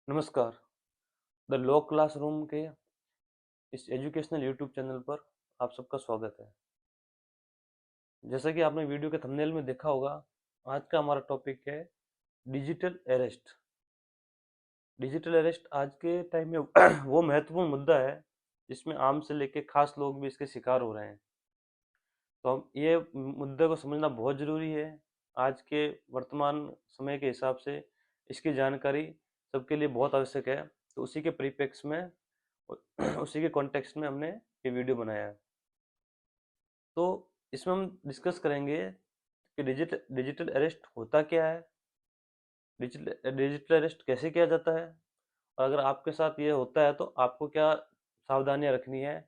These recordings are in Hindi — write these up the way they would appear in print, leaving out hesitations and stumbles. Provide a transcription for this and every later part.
नमस्कार। द लॉ क्लासरूम के इस एजुकेशनल यूट्यूब चैनल पर आप सबका स्वागत है। जैसा कि आपने वीडियो के थंबनेल में देखा होगा, आज का हमारा टॉपिक है डिजिटल अरेस्ट। डिजिटल अरेस्ट आज के टाइम में वो महत्वपूर्ण मुद्दा है जिसमें आम से लेके खास लोग भी इसके शिकार हो रहे हैं। तो हम ये मुद्दे को समझना बहुत ज़रूरी है। आज के वर्तमान समय के हिसाब से इसकी जानकारी सबके लिए बहुत आवश्यक है। तो उसी के परिप्रेक्ष्य में उसी के कॉन्टेक्स्ट में हमने ये वीडियो बनाया है। तो इसमें हम डिस्कस करेंगे कि डिजिटल अरेस्ट होता क्या है, डिजिटल डिजिटल अरेस्ट कैसे किया जाता है, और अगर आपके साथ ये होता है तो आपको क्या सावधानियां रखनी है,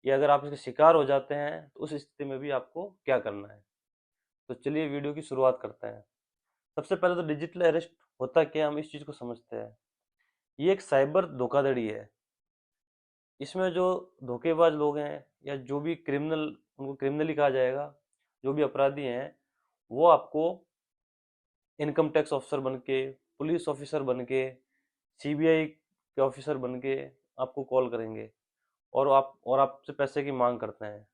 या अगर आप इसके शिकार हो जाते हैं तो उस स्थिति में भी आपको क्या करना है। तो चलिए वीडियो की शुरुआत करते हैं। सबसे पहले तो डिजिटल अरेस्ट होता क्या है, हम इस चीज़ को समझते हैं। ये एक साइबर धोखाधड़ी है। इसमें जो धोखेबाज लोग हैं या जो भी क्रिमिनल, उनको क्रिमिनल ही कहा जाएगा, जो भी अपराधी हैं, वो आपको इनकम टैक्स ऑफिसर बन के, पुलिस ऑफिसर बन के, सीबीआई के ऑफिसर बन के आपको कॉल करेंगे और आपसे पैसे की मांग करते हैं।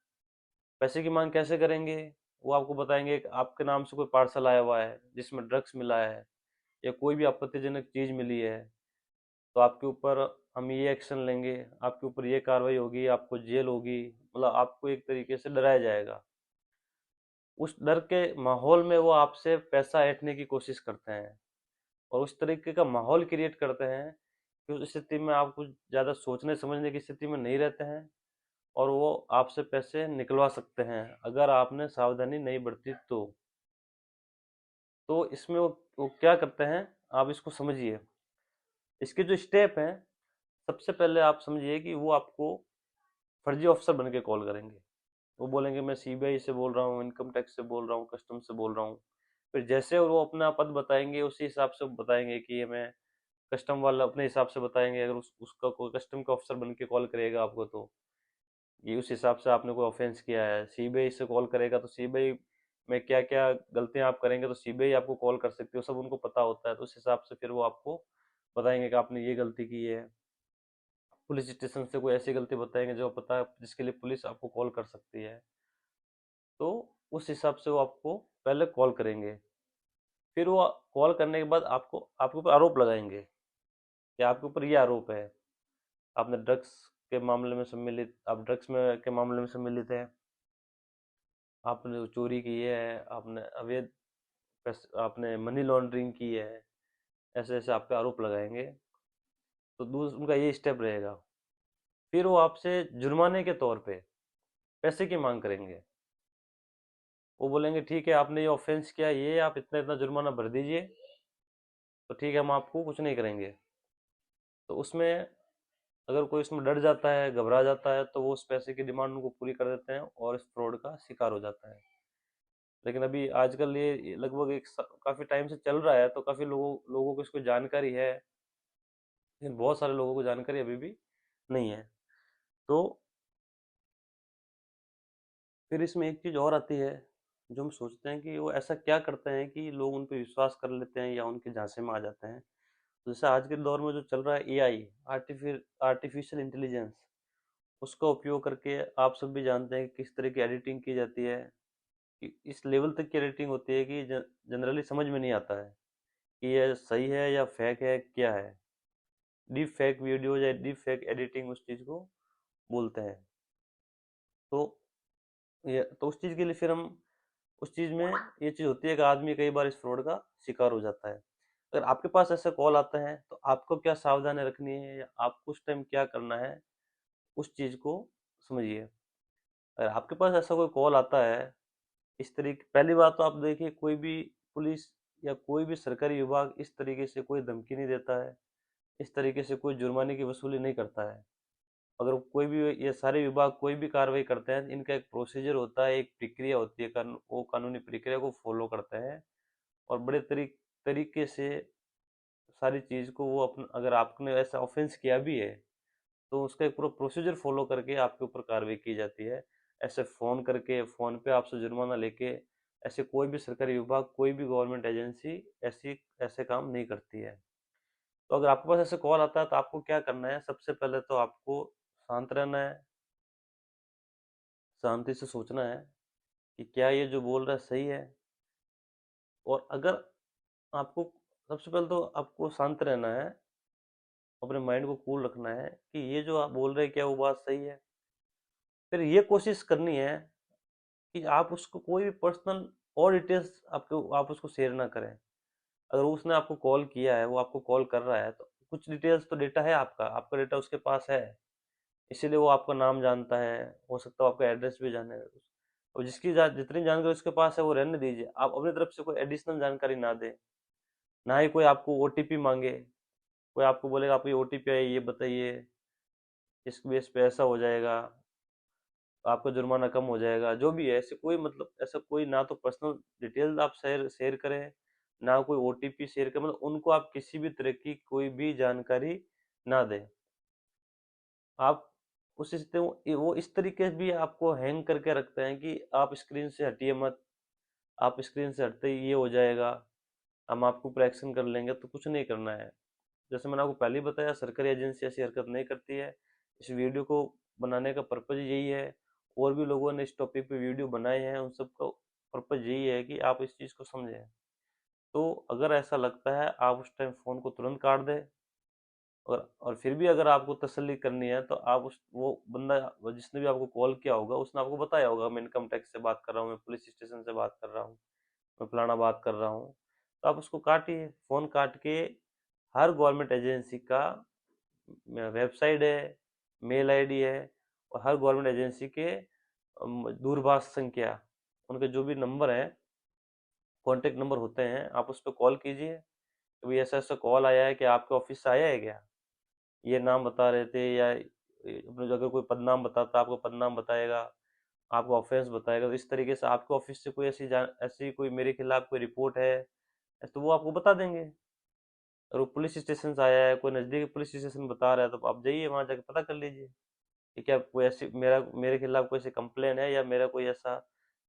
पैसे की मांग कैसे करेंगे? वो आपको बताएंगे कि आपके नाम से कोई पार्सल आया हुआ है जिसमें ड्रग्स मिला है या कोई भी आपत्तिजनक चीज़ मिली है, तो आपके ऊपर हम ये एक्शन लेंगे, आपके ऊपर ये कार्रवाई होगी, आपको जेल होगी। मतलब आपको एक तरीके से डराया जाएगा। उस डर के माहौल में वो आपसे पैसा ऐंठने की कोशिश करते हैं और उस तरीके का माहौल क्रिएट करते हैं कि उस स्थिति में आप कुछ ज़्यादा सोचने समझने की स्थिति में नहीं रहते हैं और वो आपसे पैसे निकलवा सकते हैं अगर आपने सावधानी नहीं बरती तो इसमें वो क्या करते हैं, आप इसको समझिए। इसके जो स्टेप हैं, सबसे पहले आप समझिए कि वो आपको फर्जी ऑफिसर बन के कॉल करेंगे। वो बोलेंगे मैं सीबीआई से बोल रहा हूँ, इनकम टैक्स से बोल रहा हूँ, कस्टम से बोल रहा हूँ। फिर जैसे वो अपना पद बताएंगे उसी हिसाब से बताएंगे कि ये मैं कस्टम वाला, अपने हिसाब से बताएंगे। अगर उसका कोई कस्टम का ऑफिसर बन के कॉल करेगा आपको, तो ये उस हिसाब से आपने कोई ऑफेंस किया है। सीबीआई से कॉल करेगा तो सीबीआई में क्या क्या गलतियां आप करेंगे तो सीबीआई आपको कॉल कर सकती है, सब उनको पता होता है। तो उस हिसाब से फिर वो आपको बताएंगे कि आपने ये गलती की है। पुलिस स्टेशन से कोई ऐसी गलती बताएंगे जो पता है, जिसके लिए पुलिस आपको कॉल कर सकती है। तो उस हिसाब से वो आपको पहले कॉल करेंगे। फिर वो कॉल करने के बाद आपको आपके ऊपर आरोप लगाएंगे कि आपके ऊपर ये आरोप है, आपने ड्रग्स के मामले में सम्मिलित, आप ड्रग्स में के मामले में सम्मिलित है, आपने चोरी की है, आपने अवैध आपने मनी लॉन्ड्रिंग की है। ऐसे ऐसे आप पे आरोप लगाएंगे। तो दूसरा उनका ये स्टेप रहेगा। फिर वो आपसे जुर्माने के तौर पे पैसे की मांग करेंगे। वो बोलेंगे ठीक है, आपने ये ऑफेंस किया, ये आप इतना इतना जुर्माना भर दीजिए, तो ठीक है, हम आपको कुछ नहीं करेंगे। तो उसमें अगर कोई उसमें डर जाता है, घबरा जाता है, तो वो उस पैसे की डिमांड उनको पूरी कर देते हैं और इस फ्रॉड का शिकार हो जाता है। लेकिन अभी आजकल ये लगभग काफी टाइम से चल रहा है, तो काफी लोगों को इसको जानकारी है, लेकिन बहुत सारे लोगों को जानकारी अभी भी नहीं है। तो फिर इसमें एक चीज और आती है, जो हम सोचते हैं कि वो ऐसा क्या करते हैं कि लोग उन पर विश्वास कर लेते हैं या उनके झांसे में आ जाते हैं। तो जैसे आज के दौर में जो चल रहा है एआई, आर्टिफिशियल इंटेलिजेंस, उसका उपयोग करके आप सब भी जानते हैं कि किस तरह की एडिटिंग की जाती है। कि इस लेवल तक की एडिटिंग होती है कि जनरली समझ में नहीं आता है कि ये सही है या फेक है, क्या है। डीप फेक वीडियो या डीप फेक एडिटिंग उस चीज़ को बोलते हैं। तो ये तो उस चीज़ के लिए फिर हम उस चीज़ में ये चीज़ होती है कि आदमी कई बार इस फ्रॉड का शिकार हो जाता है। अगर आपके पास ऐसा कॉल आता है तो आपको क्या सावधानी रखनी है या आपको उस टाइम क्या करना है, उस चीज़ को समझिए। अगर आपके पास ऐसा कोई कॉल आता है इस तरीके, पहली बात तो आप देखिए, कोई भी पुलिस या कोई भी सरकारी विभाग इस तरीके से कोई धमकी नहीं देता है, इस तरीके से कोई जुर्माने की वसूली नहीं करता है। अगर कोई भी, ये सारे विभाग कोई भी कार्रवाई करते हैं, इनका एक प्रोसीजर होता है, एक प्रक्रिया होती है, वो कानूनी प्रक्रिया को फॉलो करते हैं और बड़े तरीके से सारी चीज़ को वो अपन, अगर आपने ऐसा ऑफेंस किया भी है तो उसका एक पूरा प्रोसीजर फॉलो करके आपके ऊपर कार्रवाई की जाती है। ऐसे फ़ोन करके, फ़ोन पे आपसे जुर्माना लेके, ऐसे कोई भी सरकारी विभाग, कोई भी गवर्नमेंट एजेंसी ऐसे काम नहीं करती है। तो अगर आपके पास ऐसे कॉल आता है तो आपको क्या करना है, सबसे पहले तो आपको शांत रहना है, शांति से सोचना है कि क्या ये जो बोल रहा है सही है। और अगर आपको, सबसे पहले तो आपको शांत रहना है, अपने माइंड को कूल रखना है कि ये जो आप बोल रहे हैं क्या वो बात सही है। फिर ये कोशिश करनी है कि आप उसको कोई भी पर्सनल और डिटेल्स आपको आप उसको शेयर ना करें। अगर उसने आपको कॉल किया है, वो आपको कॉल कर रहा है, तो कुछ डिटेल्स तो डेटा है आपका, आपका डेटा उसके पास है, इसीलिए वो आपका नाम जानता है, हो सकता है आपका एड्रेस भी जाने। और जितनी जानकारी उसके पास है वो रहने दीजिए, आप अपनी तरफ से कोई एडिशनल जानकारी ना दें। ना ही कोई आपको ओटीपी मांगे, कोई आपको बोलेगा आपको ये ओटीपी है ये बताइए, इस बेस पे ऐसा हो जाएगा, आपका जुर्माना कम हो जाएगा, जो भी है, ऐसे कोई मतलब ऐसा कोई ना तो पर्सनल डिटेल आप शेयर शेयर करें, ना कोई ओटीपी शेयर करें, मतलब उनको आप किसी भी तरह की कोई भी जानकारी ना दें। आप उस स्थिति में वो इस तरीके से भी आपको हैंग करके रखते हैं कि आप स्क्रीन से हटिए मत, आप स्क्रीन से हटते ही ये हो जाएगा, हम आपके ऊपर एक्शन कर लेंगे, तो कुछ नहीं करना है। जैसे मैंने आपको पहले ही बताया, सरकारी एजेंसी ऐसी हरकत नहीं करती है। इस वीडियो को बनाने का पर्पज यही है, और भी लोगों ने इस टॉपिक पे वीडियो बनाए हैं, उन सबका पर्पज यही है कि आप इस चीज़ को समझें। तो अगर ऐसा लगता है, आप उस टाइम फ़ोन को तुरंत काट दें। और फिर भी अगर आपको तसल्ली करनी है तो आप उस वो बंदा जिसने भी आपको कॉल किया होगा उसने आपको बताया होगा, मैं इनकम टैक्स से बात कर रहा हूँ, मैं पुलिस स्टेशन से बात कर रहा हूँ, मैं फलाना बात कर रहा हूँ। तो आप उसको काटिए, फ़ोन काट के हर गवर्नमेंट एजेंसी का वेबसाइट है, मेल आईडी है, और हर गवर्नमेंट एजेंसी के दूरभाष संख्या, उनके जो भी नंबर हैं, कॉन्टेक्ट नंबर होते हैं, आप उस पर कॉल कीजिए कि भाई ऐसा ऐसा कॉल आया है कि आपके ऑफिस से आया है क्या, ये नाम बता रहे थे, या अपने अगर कोई पदनाम बताता आपको पदनाम बताएगा, आपको ऑफेंस बताएगा, तो इस तरीके से आपके ऑफिस से कोई ऐसी कोई मेरे खिलाफ कोई रिपोर्ट है तो वो आपको बता देंगे। और वो पुलिस स्टेशन से आया है, कोई नज़दीकी पुलिस स्टेशन बता रहा है, तो आप जाइए वहाँ जाके पता कर लीजिए कि क्या कोई ऐसी मेरे खिलाफ कोई ऐसी कंप्लेन है, या मेरा कोई ऐसा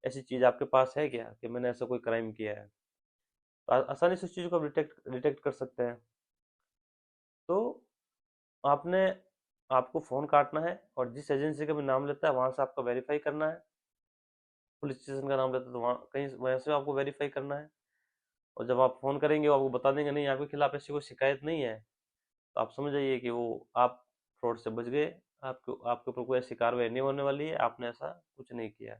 ऐसी चीज़ आपके पास है क्या कि मैंने ऐसा कोई क्राइम किया है। तो आसानी से उस चीज़ को आप डिटेक्ट कर सकते हैं। तो आपने आपको फ़ोन काटना है, और जिस एजेंसी का भी नाम लेता है वहाँ से आपको वेरीफाई करना है। पुलिस स्टेशन का नाम लेता है तो वहाँ कहीं वहाँ से आपको वेरीफाई करना है। और जब आप फ़ोन करेंगे वो आपको बता देंगे नहीं आपके खिलाफ ऐसी कोई शिकायत नहीं है, तो आप समझ जाइए कि वो आप फ्रॉड से बच गए, आपको आपके ऊपर कोई ऐसी कार्रवाई नहीं होने वाली है, आपने ऐसा कुछ नहीं किया।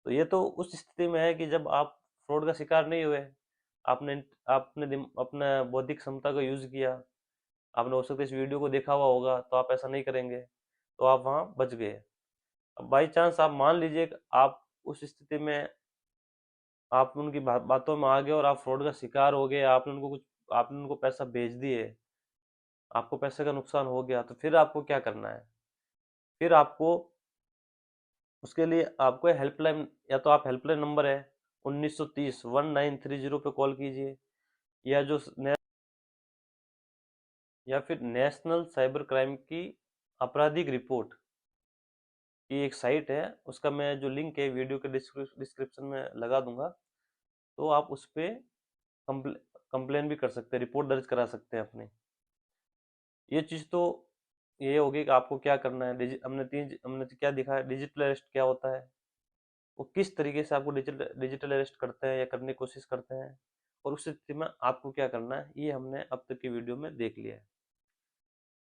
तो ये तो उस स्थिति में है कि जब आप फ्रॉड का शिकार नहीं हुए, आपने आपने अपना बौद्धिक क्षमता का यूज़ किया, आपने हो सकता है इस वीडियो को देखा हुआ होगा, तो आप ऐसा नहीं करेंगे, तो आप वहाँ बच गए। अब बाई चांस आप मान लीजिए कि आप उस स्थिति में आप उनकी बातों में आ गए और आप फ्रॉड का शिकार हो गए, आपने उनको पैसा भेज दिए, आपको पैसे का नुकसान हो गया, तो फिर आपको क्या करना है? फिर आपको उसके लिए आपको हेल्पलाइन, या तो आप हेल्पलाइन नंबर है 1930 1930 पे कॉल कीजिए, या जो या फिर नेशनल साइबर क्राइम की आपराधिक रिपोर्ट की एक साइट है, उसका मैं जो लिंक है वीडियो के डिस्क्रिप्शन में लगा दूंगा, तो आप उस पर कंप्लेन भी कर सकते हैं, रिपोर्ट दर्ज करा सकते हैं अपनी। ये चीज़ तो ये होगी कि आपको क्या करना है। हमने क्या दिखाया, डिजिटल अरेस्ट क्या होता है, वो किस तरीके से आपको डिजिटल डिजिटल अरेस्ट करते हैं या करने की कोशिश करते हैं, और उस स्थिति में आपको क्या करना है, ये हमने अब तक की वीडियो में देख लिया है।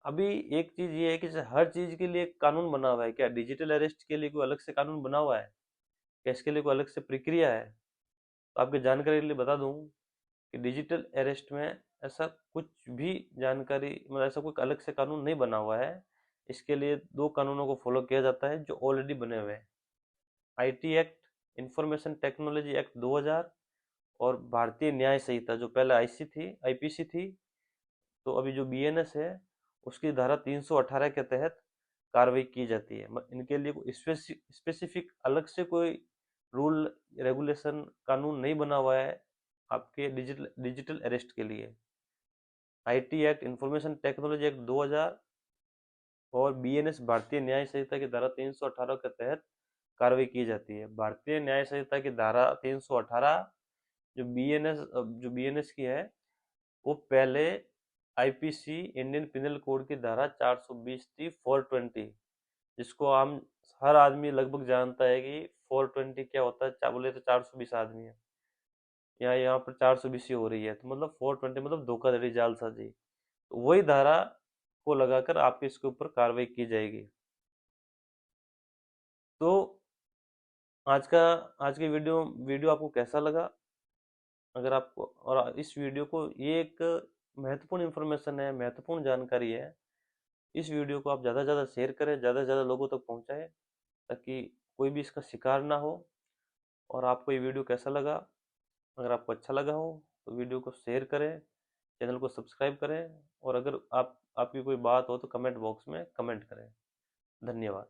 अभी एक चीज़ ये है कि जैसे हर चीज़ के लिए कानून बना हुआ है, क्या डिजिटल अरेस्ट के लिए कोई अलग से कानून बना हुआ है, क्या इसके लिए कोई अलग से प्रक्रिया है? तो आपकी जानकारी के लिए बता दूं कि डिजिटल अरेस्ट में ऐसा कुछ भी जानकारी, मतलब ऐसा कोई अलग से कानून नहीं बना हुआ है। इसके लिए दो कानूनों को फॉलो किया जाता है जो ऑलरेडी बने हुए हैं, IT act, information technology act 2000, और भारतीय न्याय संहिता जो पहले आईसी थी, आईपीसी थी, तो अभी जो बीएनएस है उसकी धारा 318 के तहत कार्रवाई की जाती है। इनके लिए कोई स्पेसिफिक अलग से कोई रूल रेगुलेशन कानून नहीं बना हुआ है आपके डिजिटल अरेस्ट के लिए। IT act, information technology act 2000 और बीएनएस भारतीय न्याय संहिता की धारा 318 के तहत कार्रवाई की जाती है। भारतीय न्याय संहिता की धारा 318 जो बीएनएस की है, वो पहले आईपीसी इंडियन पिनल कोड की धारा 420 थी 420, जिसको हम हर आदमी लगभग जानता है कि 420 क्या होता है। बोले तो 420 आदमी है, यहाँ पर 420 ही हो रही है, तो मतलब 420 मतलब धोखाधड़ी जालसाजी। तो वही धारा को लगाकर आपके इसके ऊपर कार्रवाई की जाएगी। तो आज का आज की वीडियो आपको कैसा लगा? अगर आपको, और इस वीडियो को, ये एक महत्वपूर्ण इन्फॉर्मेशन है, महत्वपूर्ण जानकारी है। इस वीडियो को आप ज़्यादा से ज़्यादा शेयर करें, ज़्यादा से ज़्यादा लोगों तक पहुंचाएं, ताकि कोई भी इसका शिकार ना हो। और आपको ये वीडियो कैसा लगा? अगर आपको अच्छा लगा हो तो वीडियो को शेयर करें, चैनल को सब्सक्राइब करें, और अगर आपकी कोई बात हो तो कमेंट बॉक्स में कमेंट करें। धन्यवाद।